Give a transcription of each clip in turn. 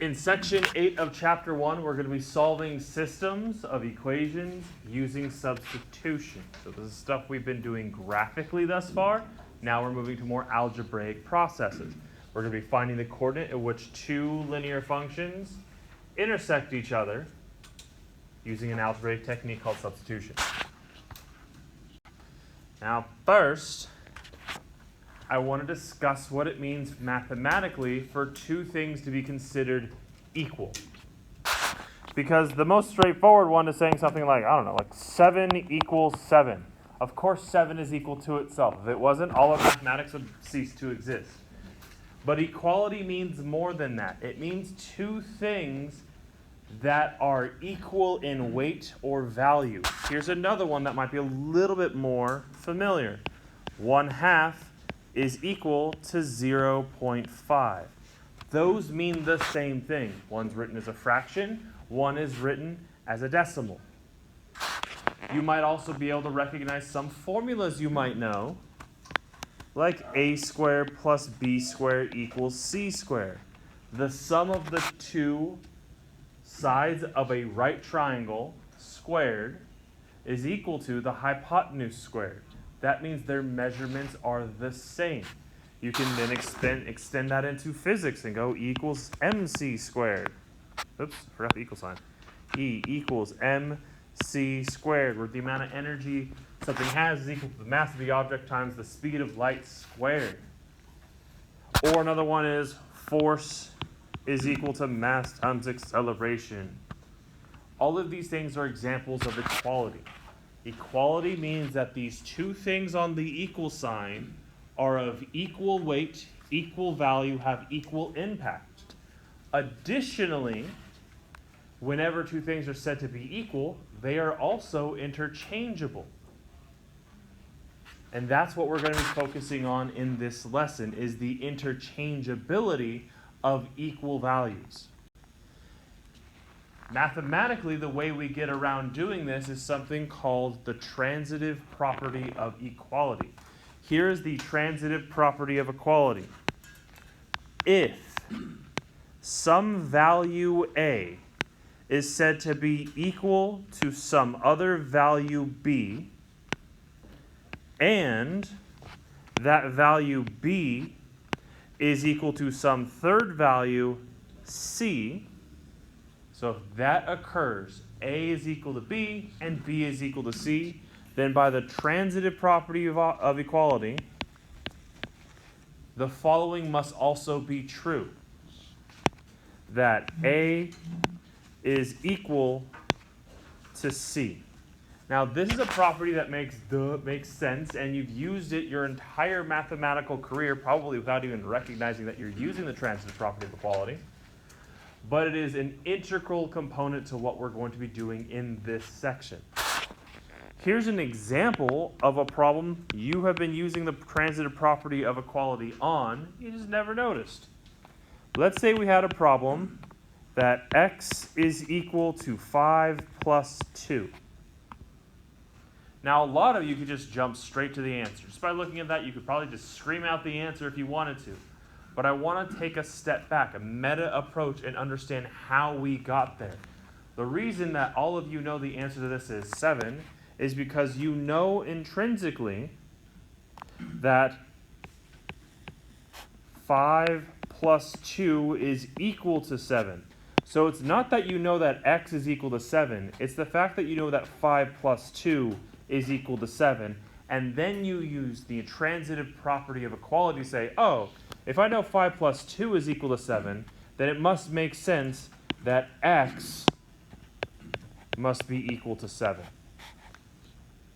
In section 8 of chapter 1, we're going to be solving systems of equations using substitution. So this is stuff we've been doing graphically thus far. Now we're moving to more algebraic processes. We're going to be finding the coordinate at which two linear functions intersect each other using an algebraic technique called substitution. Now first, I want to discuss what it means mathematically for two things to be considered equal. Because the most straightforward one is saying something like, I don't know, like 7 equals 7. Of course 7 is equal to itself. If it wasn't, all of mathematics would cease to exist. But equality means more than that. It means two things that are equal in weight or value. Here's another one that might be a little bit more familiar. 1/2 is equal to 0.5. Those mean the same thing. One's written as a fraction, one is written as a decimal. You might also be able to recognize some formulas you might know, like a squared plus b squared equals c squared. The sum of the two sides of a right triangle squared is equal to the hypotenuse squared. That means their measurements are the same. You can then extend that into physics and go E equals mc squared. Oops, forgot the equal sign. E equals mc squared, where the amount of energy something has is equal to the mass of the object times the speed of light squared. Or another one is force is equal to mass times acceleration. All of these things are examples of equality. Equality means that these two things on the equal sign are of equal weight, equal value, have equal impact. Additionally, whenever two things are said to be equal, they are also interchangeable. And that's what we're going to be focusing on in this lesson, is the interchangeability of equal values. Mathematically, the way we get around doing this is something called the transitive property of equality. Here is the transitive property of equality. If some value A is said to be equal to some other value B, and that value B is equal to some third value C, so if that occurs, A is equal to B and B is equal to C, then by the transitive property of equality, the following must also be true. That A is equal to C. Now this is a property that makes sense, and you've used it your entire mathematical career, probably without even recognizing that you're using the transitive property of equality. But it is an integral component to what we're going to be doing in this section. Here's an example of a problem you have been using the transitive property of equality on, you just never noticed. Let's say we had a problem that x is equal to 5 plus 2. Now a lot of you could just jump straight to the answer. Just by looking at that, you could probably just scream out the answer if you wanted to. But I want to take a step back, a meta approach, and understand how we got there. The reason that all of you know the answer to this is 7 is because you know intrinsically that 5 plus 2 is equal to 7. So it's not that you know that x is equal to 7, it's the fact that you know that 5 plus 2 is equal to 7, and then you use the transitive property of equality to say, oh, if I know 5 plus 2 is equal to 7, then it must make sense that x must be equal to 7.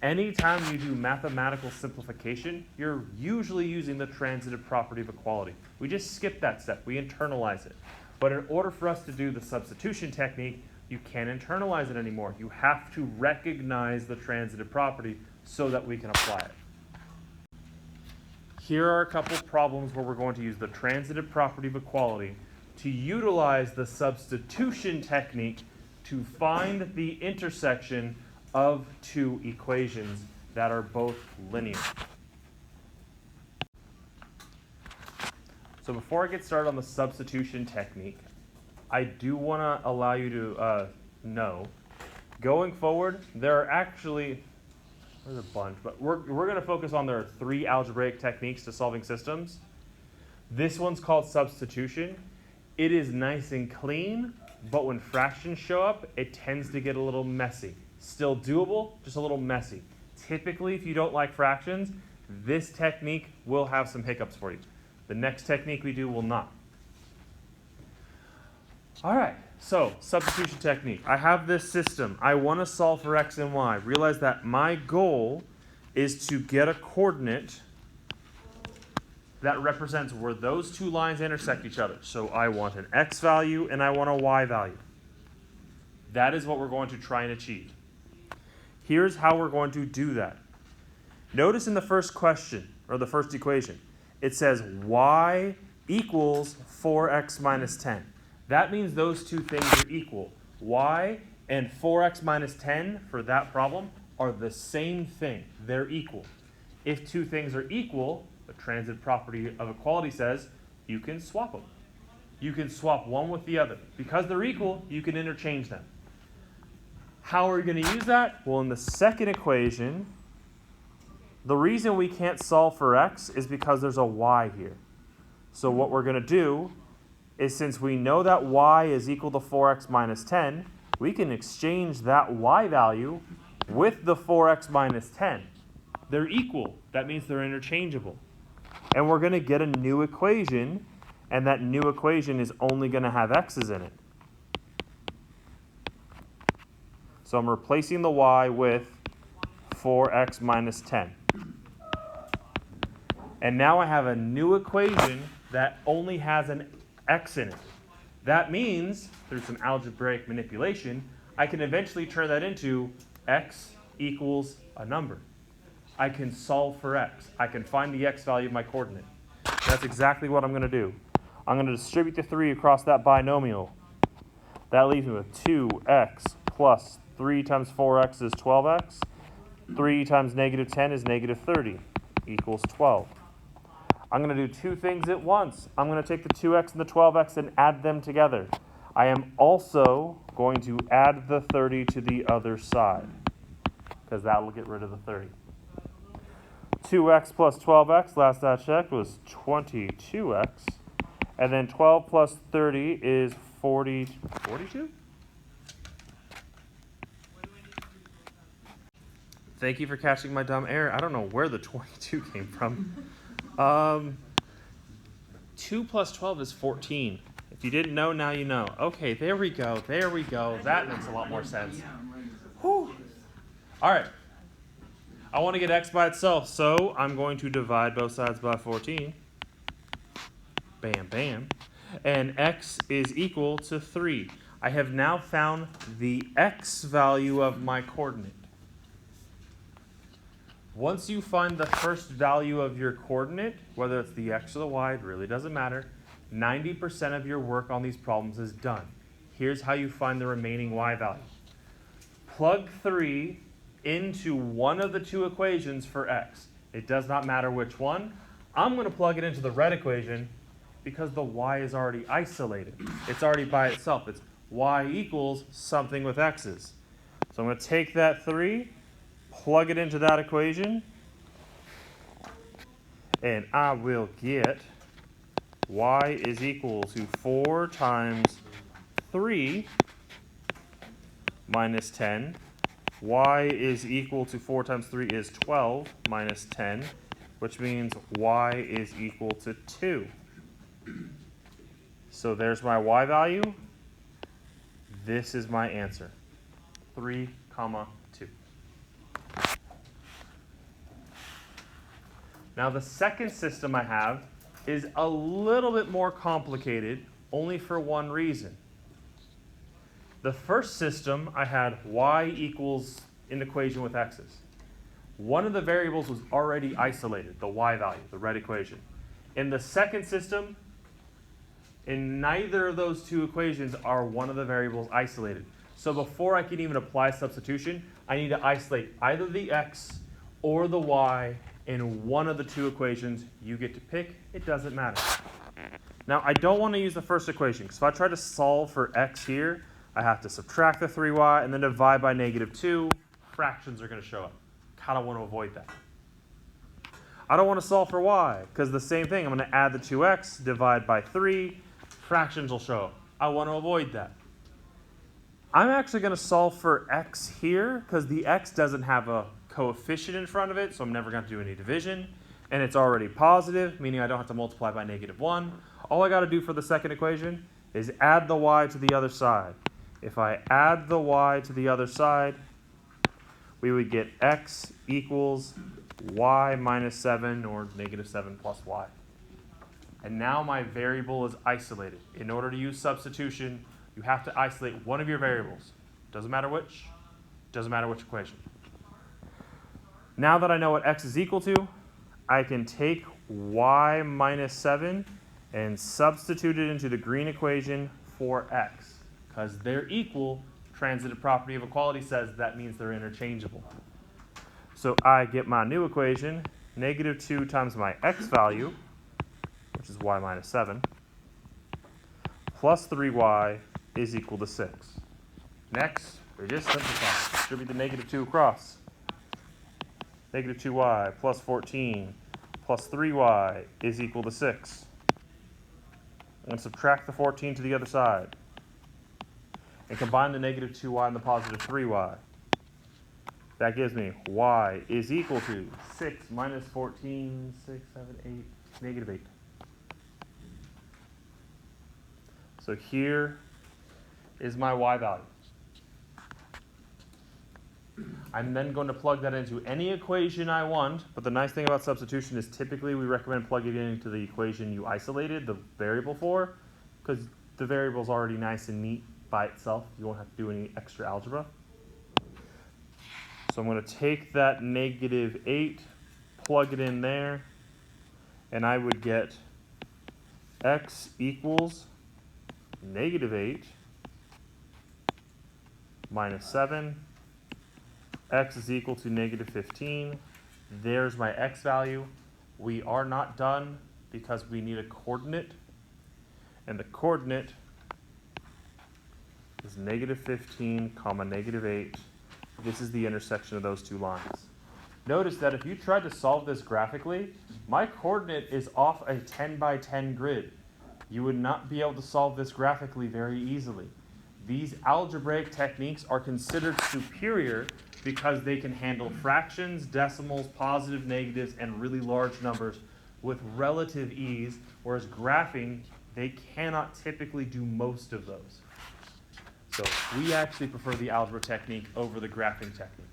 Anytime you do mathematical simplification, you're usually using the transitive property of equality. We just skip that step. We internalize it. But in order for us to do the substitution technique, you can't internalize it anymore. You have to recognize the transitive property so that we can apply it. Here are a couple problems where we're going to use the transitive property of equality to utilize the substitution technique to find the intersection of two equations that are both linear. So before I get started on the substitution technique, I do want to allow you to know, going forward, there are actually, there's a bunch, but we're going to focus on there are 3 algebraic techniques to solving systems. This one's called substitution. It is nice and clean, but when fractions show up, it tends to get a little messy. Still doable, just a little messy. Typically, if you don't like fractions, this technique will have some hiccups for you. The next technique we do will not. All right, so substitution technique. I have this system. I want to solve for x and y. Realize that my goal is to get a coordinate that represents where those 2 lines intersect each other. So I want an x value and I want a y value. That is what we're going to try and achieve. Here's how we're going to do that. Notice in the first question, or the first equation, it says y equals 4x minus 10. That means those 2 things are equal. Y and 4x minus 10 for that problem are the same thing. They're equal. If 2 things are equal, the transitive property of equality says you can swap them. You can swap one with the other. Because they're equal, you can interchange them. How are we going to use that? Well, in the second equation, the reason we can't solve for x is because there's a y here. So what we're going to do is, since we know that y is equal to 4x minus 10, we can exchange that y value with the 4x minus 10. They're equal. That means they're interchangeable. And we're going to get a new equation, and that new equation is only going to have x's in it. So I'm replacing the y with 4x minus 10. And now I have a new equation that only has an x in it. That means, through some algebraic manipulation, I can eventually turn that into x equals a number. I can solve for x. I can find the x value of my coordinate. That's exactly what I'm going to do. I'm going to distribute the 3 across that binomial. That leaves me with 2x plus 3 times 4x is 12x. 3 times negative 10 is negative 30, equals 12. I'm going to do 2 things at once. I'm going to take the 2x and the 12x and add them together. I am also going to add the 30 to the other side, because that will get rid of the 30. 2x plus 12x, last I checked, was 22x. And then 12 plus 30 is 42? Thank you for catching my dumb error. I don't know where the 22 came from. 2 plus 12 is 14. If you didn't know, now you know. Okay, there we go. There we go. That makes a lot more sense. Whew. All right. I want to get x by itself, so I'm going to divide both sides by 14. Bam, bam. And x is equal to 3. I have now found the x value of my coordinate. Once you find the first value of your coordinate, whether it's the x or the y, it really doesn't matter, 90% of your work on these problems is done. Here's how you find the remaining y value. Plug 3 into one of the 2 equations for x. It does not matter which one. I'm going to plug it into the red equation because the y is already isolated. It's already by itself. It's y equals something with x's. So I'm going to take that 3, plug it into that equation, and I will get y is equal to 4 times 3 minus 10. Y is equal to 4 times 3 is 12 minus 10, which means y is equal to 2. So there's my y value. This is my answer, 3, 2. Now the second system I have is a little bit more complicated, only for one reason. The first system, I had y equals an equation with x's. One of the variables was already isolated, the y value, the red equation. In the second system, in neither of those 2 equations are one of the variables isolated. So before I can even apply substitution, I need to isolate either the x or the y in one of the 2 equations. You get to pick. It doesn't matter. Now, I don't want to use the first equation, because if I try to solve for x here, I have to subtract the 3y and then divide by -2. Fractions are going to show up. Kind of want to avoid that. I don't want to solve for y, because the same thing. I'm going to add the 2x, divide by 3. Fractions will show up. I want to avoid that. I'm actually going to solve for x here, because the x doesn't have a coefficient in front of it, so I'm never going to do any division. And it's already positive, meaning I don't have to multiply by -1. All I got to do for the second equation is add the y to the other side. If I add the y to the other side, we would get x equals y minus 7, or -7 plus y. And now my variable is isolated. In order to use substitution, you have to isolate one of your variables. Doesn't matter which. Doesn't matter which equation. Now that I know what x is equal to, I can take y minus 7 and substitute it into the green equation for x. Because they're equal, transitive property of equality says that means they're interchangeable. So I get my new equation, -2 times my x value, which is y minus 7, plus 3y is equal to 6. Next, we just simplify. Distribute the -2 across. -2y plus 14 plus 3y is equal to 6. And subtract the 14 to the other side. And combine the -2y and the positive 3y. That gives me y is equal to 6 minus 14, 6, 7, 8, -8. So here is my y value. I'm then going to plug that into any equation I want, but the nice thing about substitution is typically we recommend plugging it into the equation you isolated the variable for, because the variable is already nice and neat by itself. You won't have to do any extra algebra. So I'm going to take that -8, plug it in there, and I would get x equals -8 minus 7. X is equal to -15. There's my x value. We are not done because we need a coordinate. And the coordinate is -15, -8. This is the intersection of those two lines. Notice that if you tried to solve this graphically, my coordinate is off a 10 by 10 grid. You would not be able to solve this graphically very easily. These algebraic techniques are considered superior because they can handle fractions, decimals, positive, negatives, and really large numbers with relative ease, whereas graphing, they cannot typically do most of those. So we actually prefer the algebra technique over the graphing technique.